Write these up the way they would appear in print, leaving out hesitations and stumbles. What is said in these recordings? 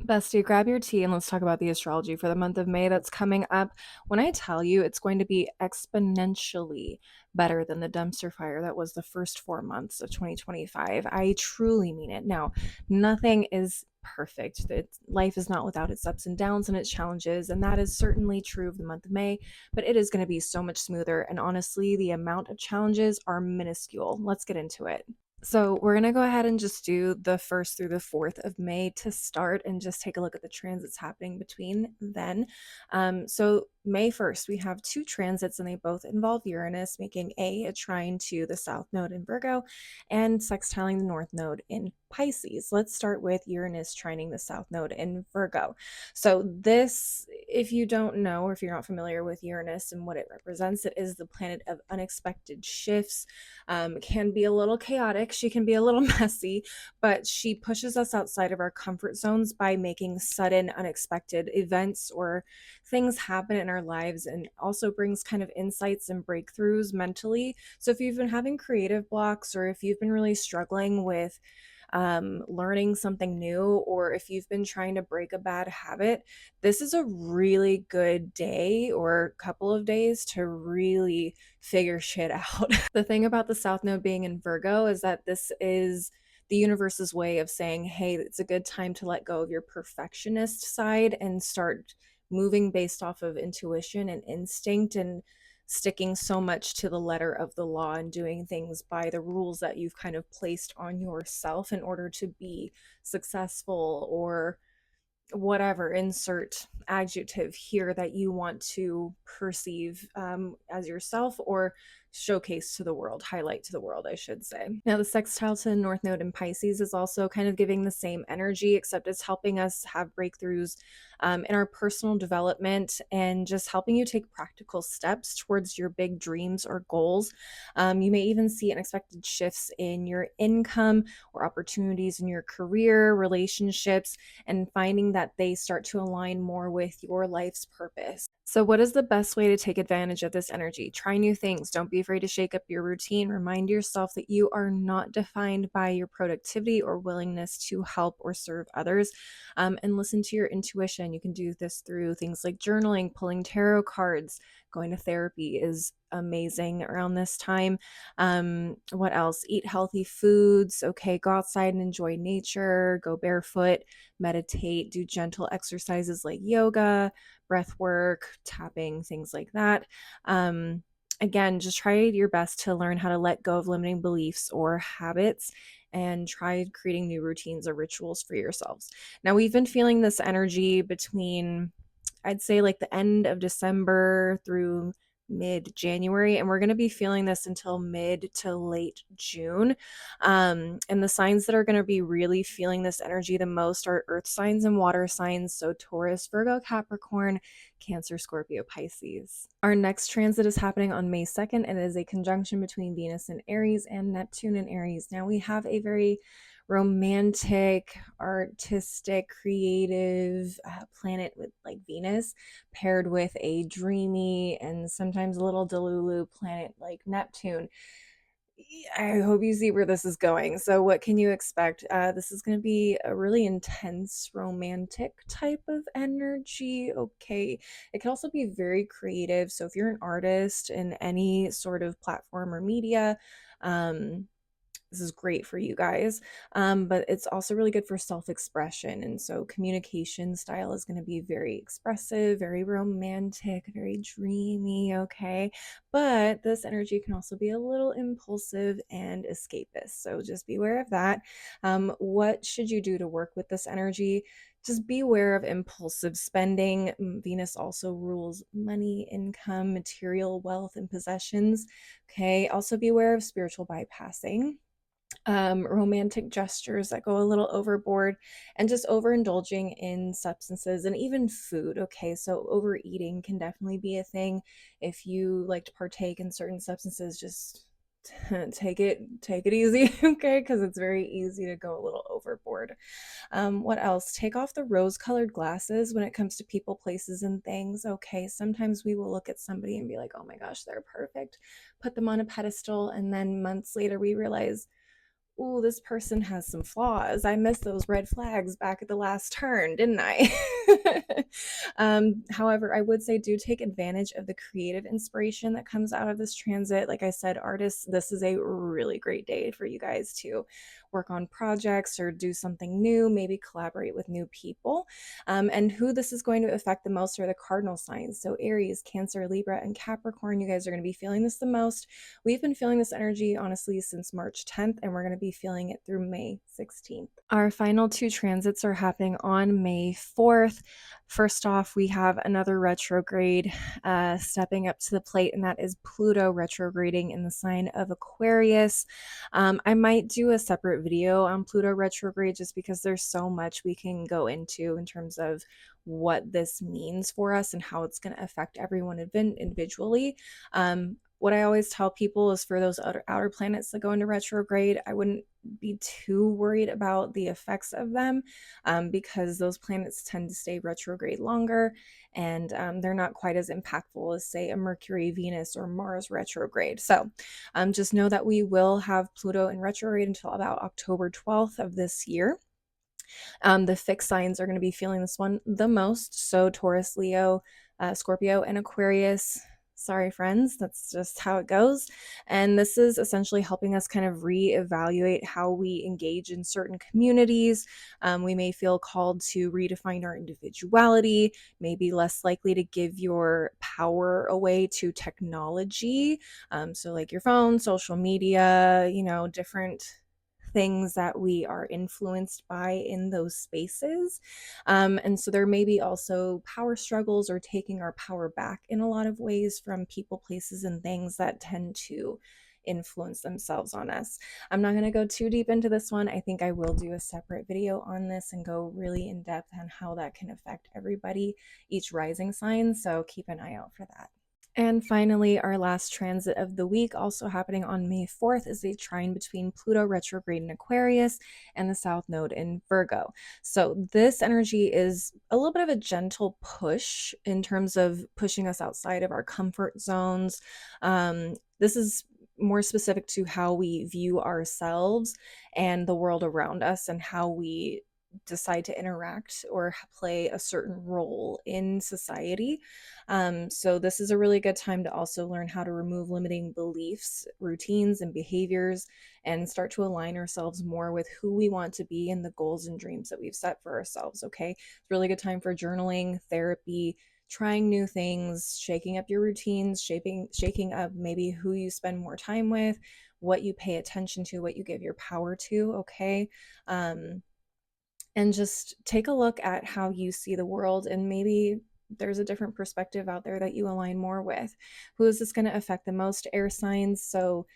Bestie, grab your tea and let's talk about the astrology for the month of May that's coming up. When I tell you it's going to be exponentially better than the dumpster fire that was the first 4 months of 2025, I truly mean it. Now, nothing is perfect. Life is not without its ups and downs and its challenges, and that is certainly true of the month of May, but it is going to be so much smoother. And honestly, the amount of challenges are minuscule. Let's get into it. So we're going to go ahead and just do the 1st through the 4th of May to start and just take a look at the transits happening between then. So May 1st, we have two transits and they both involve Uranus, making a trine to the South Node in Virgo and sextiling the North Node in Pisces. Let's start with Uranus trining the South Node in Virgo. So this, if you don't know or if you're not familiar with Uranus and what it represents, it is the planet of unexpected shifts. Can be a little chaotic. She can be a little messy, but she pushes us outside of our comfort zones by making sudden, unexpected events or things happen in our lives, and also brings kind of insights and breakthroughs mentally. So if you've been having creative blocks or if you've been really struggling with learning something new, or if you've been trying to break a bad habit, this is a really good day or couple of days to really figure shit out. The thing about the South Node being in Virgo is that this is the universe's way of saying, hey, it's a good time to let go of your perfectionist side and start moving based off of intuition and instinct and sticking so much to the letter of the law and doing things by the rules that you've kind of placed on yourself in order to be successful, or whatever insert adjective here that you want to perceive as yourself or showcase to the world, highlight to the world, I should say. Now, the sextile to the North Node in Pisces is also kind of giving the same energy, except it's helping us have breakthroughs in our personal development and just helping you take practical steps towards your big dreams or goals. You may even see unexpected shifts in your income or opportunities in your career, relationships, and finding that they start to align more with your life's purpose. So, what is the best way to take advantage of this energy? Try new things. Don't be afraid to shake up your routine. Remind yourself that you are not defined by your productivity or willingness to help or serve others. And listen to your intuition. You can do this through things like journaling, pulling tarot cards. Going to therapy is amazing around this time. What else? Eat healthy foods. Okay, go outside and enjoy nature. Go barefoot, meditate, do gentle exercises like yoga, breath work, tapping, things like that. Again, just try your best to learn how to let go of limiting beliefs or habits and try creating new routines or rituals for yourselves. Now, we've been feeling this energy between, I'd say, like the end of December through mid January, and we're going to be feeling this until mid to late June. And the signs that are going to be really feeling this energy the most are earth signs and water signs. So Taurus, Virgo, Capricorn, Cancer, Scorpio, Pisces. Our next transit is happening on May 2nd, and it is a conjunction between Venus and Aries and Neptune and Aries. Now we have a very romantic, artistic, creative planet with like Venus paired with a dreamy and sometimes a little delulu planet like Neptune. I hope you see where this is going. So, what can you expect? This is going to be a really intense, romantic type of energy. Okay. It can also be very creative. So, if you're an artist in any sort of platform or media, this is great for you guys. But it's also really good for self-expression. And so communication style is going to be very expressive, very romantic, very dreamy, okay? But this energy can also be a little impulsive and escapist. So just be aware of that. What should you do to work with this energy? Just be aware of impulsive spending. Venus also rules money, income, material wealth, and possessions. Okay. Also be aware of spiritual bypassing, romantic gestures that go a little overboard, and just overindulging in substances and even food. Okay, so overeating can definitely be a thing. If you like to partake in certain substances, just take it easy, okay, because it's very easy to go a little overboard. What else? Take off the rose-colored glasses when it comes to people, places, and things. Okay, sometimes we will look at somebody and be like, oh my gosh, they're perfect, put them on a pedestal, and then months later we realize, ooh, this person has some flaws. I missed those red flags back at the last turn, didn't I? However, I would say do take advantage of the creative inspiration that comes out of this transit. Like I said, artists, this is a really great day for you guys to work on projects or do something new, maybe collaborate with new people. And who this is going to affect the most are the cardinal signs. So Aries, Cancer, Libra, and Capricorn, you guys are going to be feeling this the most. We've been feeling this energy, honestly, since March 10th, and we're going to be feeling it through May 16th. Our final two transits are happening on May 4th. First off, we have another retrograde stepping up to the plate, and that is Pluto retrograding in the sign of Aquarius. I might do a separate video on Pluto retrograde just because there's so much we can go into in terms of what this means for us and how it's going to affect everyone individually. What I always tell people is for those outer planets that go into retrograde, I wouldn't be too worried about the effects of them because those planets tend to stay retrograde longer, and they're not quite as impactful as, say, a Mercury, Venus, or Mars retrograde. So just know that we will have Pluto in retrograde until about October 12th of this year. The fixed signs are going to be feeling this one the most. So Taurus, Leo, Scorpio, and Aquarius. Sorry, friends, that's just how it goes. And this is essentially helping us kind of reevaluate how we engage in certain communities. We may feel called to redefine our individuality, maybe less likely to give your power away to technology. So, like your phone, social media, different things that we are influenced by in those spaces. And so there may be also power struggles or taking our power back in a lot of ways from people, places, and things that tend to influence themselves on us. I'm not going to go too deep into this one. I think I will do a separate video on this and go really in depth on how that can affect everybody, each rising sign. So keep an eye out for that. And finally, our last transit of the week, also happening on May 4th, is a trine between Pluto retrograde in Aquarius and the South Node in Virgo. So this energy is a little bit of a gentle push in terms of pushing us outside of our comfort zones. This is more specific to how we view ourselves and the world around us and how we decide to interact or play a certain role in society. So this is a really good time to also learn how to remove limiting beliefs, routines, and behaviors, and start to align ourselves more with who we want to be and the goals and dreams that we've set for ourselves. Okay, it's a really good time for journaling, therapy, trying new things, shaking up your routines, shaking up maybe who you spend more time with, what you pay attention to, what you give your power to. Okay. And just take a look at how you see the world, and maybe there's a different perspective out there that you align more with. Who is this going to affect the most? Air signs, so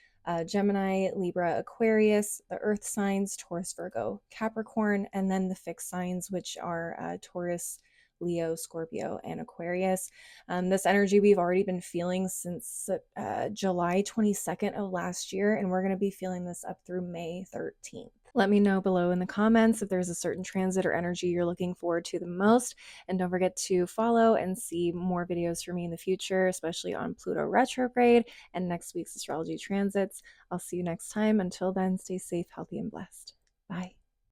Gemini, Libra, Aquarius, the earth signs, Taurus, Virgo, Capricorn, and then the fixed signs, which are Taurus, Leo, Scorpio, and Aquarius. This energy we've already been feeling since July 22nd of last year, and we're going to be feeling this up through May 13th. Let me know below in the comments if there's a certain transit or energy you're looking forward to the most. And don't forget to follow and see more videos from me in the future, especially on Pluto retrograde and next week's astrology transits. I'll see you next time. Until then, stay safe, healthy, and blessed. Bye.